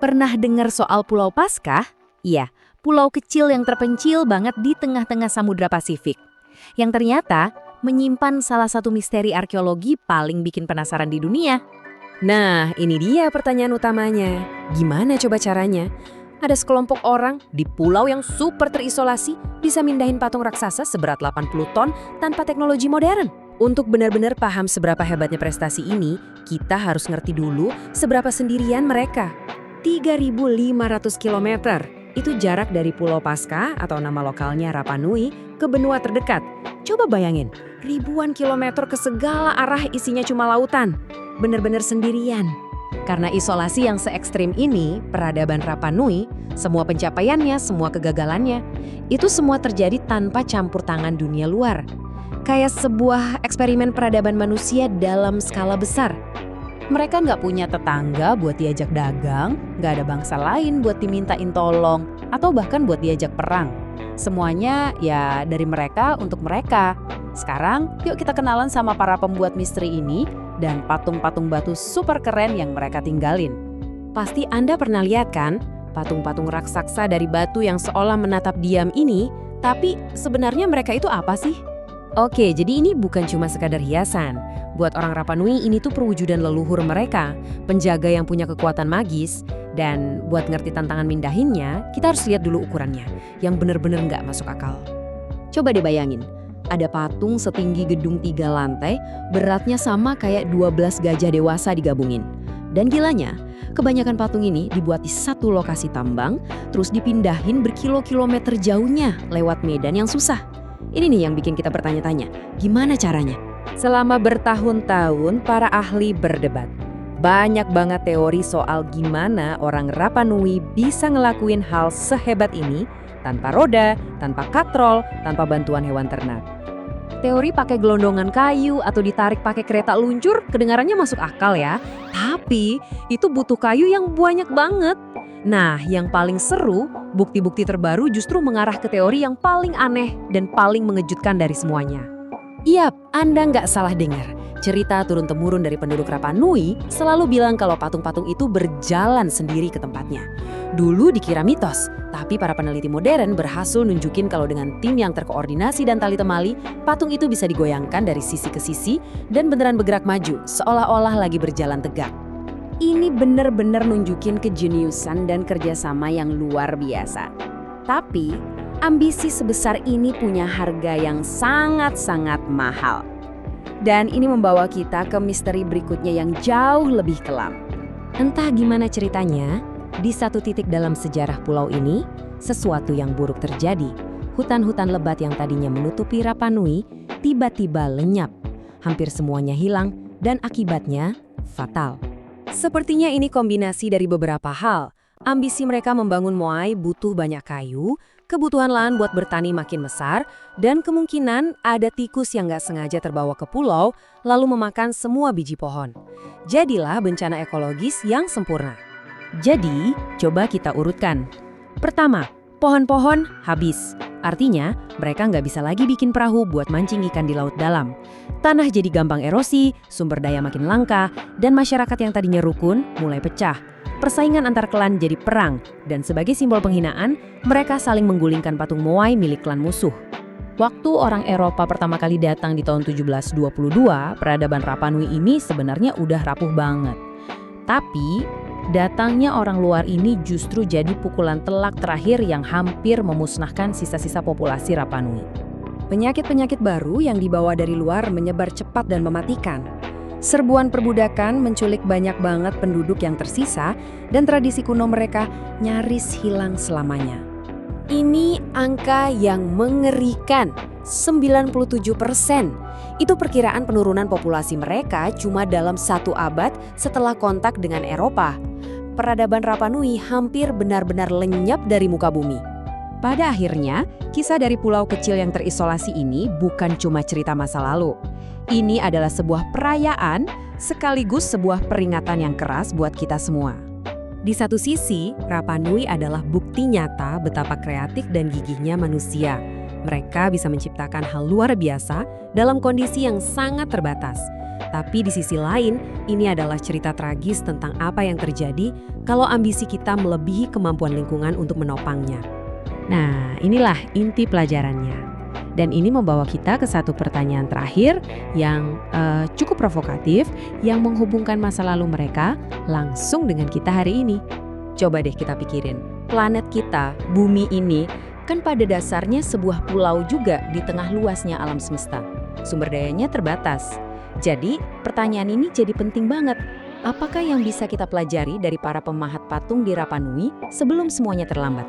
Pernah dengar soal Pulau Paskah? Iya, pulau kecil yang terpencil banget di tengah-tengah Samudra Pasifik. Yang ternyata menyimpan salah satu misteri arkeologi paling bikin penasaran di dunia. Nah, ini dia pertanyaan utamanya. Gimana coba caranya? Ada sekelompok orang di pulau yang super terisolasi bisa mindahin patung raksasa seberat 80 ton tanpa teknologi modern. Untuk benar-benar paham seberapa hebatnya prestasi ini, kita harus ngerti dulu seberapa sendirian mereka. 3.500 km. Itu jarak dari Pulau Paskah atau nama lokalnya Rapa Nui ke benua terdekat. Coba bayangin, ribuan kilometer ke segala arah isinya cuma lautan. Benar-benar sendirian. Karena isolasi yang se ekstrim ini, peradaban Rapa Nui, semua pencapaiannya, semua kegagalannya, itu semua terjadi tanpa campur tangan dunia luar. Kayak sebuah eksperimen peradaban manusia dalam skala besar. Mereka nggak punya tetangga buat diajak dagang, nggak ada bangsa lain buat dimintain tolong, atau bahkan buat diajak perang. Semuanya ya dari mereka untuk mereka. Sekarang, yuk kita kenalan sama para pembuat misteri ini dan patung-patung batu super keren yang mereka tinggalin. Pasti Anda pernah lihat kan, patung-patung raksasa dari batu yang seolah menatap diam ini, tapi sebenarnya mereka itu apa sih? Oke, jadi ini bukan cuma sekadar hiasan. Buat orang Rapa Nui ini tuh perwujudan leluhur mereka, penjaga yang punya kekuatan magis, dan buat ngerti tantangan mindahinnya, kita harus lihat dulu ukurannya, yang bener-bener nggak masuk akal. Coba deh bayangin, ada patung setinggi gedung 3 lantai, beratnya sama kayak 12 gajah dewasa digabungin. Dan gilanya, kebanyakan patung ini dibuat di satu lokasi tambang, terus dipindahin berkilo-kilometer jauhnya lewat medan yang susah. Ini nih yang bikin kita bertanya-tanya, gimana caranya? Selama bertahun-tahun, para ahli berdebat. Banyak banget teori soal gimana orang Rapa Nui bisa ngelakuin hal sehebat ini tanpa roda, tanpa katrol, tanpa bantuan hewan ternak. Teori pakai gelondongan kayu atau ditarik pakai kereta luncur kedengarannya masuk akal ya. Tapi itu butuh kayu yang banyak banget. Nah, yang paling seru, bukti-bukti terbaru justru mengarah ke teori yang paling aneh dan paling mengejutkan dari semuanya. Yap, Anda nggak salah dengar. Cerita turun-temurun dari penduduk Rapa Nui selalu bilang kalau patung-patung itu berjalan sendiri ke tempatnya. Dulu dikira mitos, tapi para peneliti modern berhasil nunjukin kalau dengan tim yang terkoordinasi dan tali temali, patung itu bisa digoyangkan dari sisi ke sisi dan beneran bergerak maju, seolah-olah lagi berjalan tegak. Ini bener-bener nunjukin kejeniusan dan kerjasama yang luar biasa. Tapi, ambisi sebesar ini punya harga yang sangat-sangat mahal. Dan ini membawa kita ke misteri berikutnya yang jauh lebih kelam. Entah gimana ceritanya, di satu titik dalam sejarah pulau ini, sesuatu yang buruk terjadi. Hutan-hutan lebat yang tadinya menutupi Rapa Nui tiba-tiba lenyap. Hampir semuanya hilang dan akibatnya fatal. Sepertinya ini kombinasi dari beberapa hal. Ambisi mereka membangun moai butuh banyak kayu, kebutuhan lahan buat bertani makin besar, dan kemungkinan ada tikus yang nggak sengaja terbawa ke pulau lalu memakan semua biji pohon. Jadilah bencana ekologis yang sempurna. Jadi, coba kita urutkan. Pertama, pohon-pohon habis. Artinya, mereka nggak bisa lagi bikin perahu buat mancing ikan di laut dalam. Tanah jadi gampang erosi, sumber daya makin langka, dan masyarakat yang tadinya rukun mulai pecah. Persaingan antar klan jadi perang, dan sebagai simbol penghinaan, mereka saling menggulingkan patung moai milik klan musuh. Waktu orang Eropa pertama kali datang di tahun 1722, peradaban Rapa Nui ini sebenarnya udah rapuh banget. Tapi, datangnya orang luar ini justru jadi pukulan telak terakhir yang hampir memusnahkan sisa-sisa populasi Rapa Nui. Penyakit-penyakit baru yang dibawa dari luar menyebar cepat dan mematikan. Serbuan perbudakan menculik banyak banget penduduk yang tersisa dan tradisi kuno mereka nyaris hilang selamanya. Ini angka yang mengerikan, 97%. Itu perkiraan penurunan populasi mereka cuma dalam 1 abad setelah kontak dengan Eropa. Peradaban Rapa Nui hampir benar-benar lenyap dari muka bumi. Pada akhirnya, kisah dari pulau kecil yang terisolasi ini bukan cuma cerita masa lalu. Ini adalah sebuah perayaan sekaligus sebuah peringatan yang keras buat kita semua. Di satu sisi, Rapa Nui adalah bukti nyata betapa kreatif dan gigihnya manusia. Mereka bisa menciptakan hal luar biasa dalam kondisi yang sangat terbatas. Tapi di sisi lain, ini adalah cerita tragis tentang apa yang terjadi kalau ambisi kita melebihi kemampuan lingkungan untuk menopangnya. Nah, inilah inti pelajarannya. Dan ini membawa kita ke satu pertanyaan terakhir yang cukup provokatif, yang menghubungkan masa lalu mereka langsung dengan kita hari ini. Coba deh kita pikirin, planet kita, bumi ini, kan pada dasarnya sebuah pulau juga di tengah luasnya alam semesta. Sumber dayanya terbatas. Jadi, pertanyaan ini jadi penting banget. Apakah yang bisa kita pelajari dari para pemahat patung di Rapa Nui sebelum semuanya terlambat?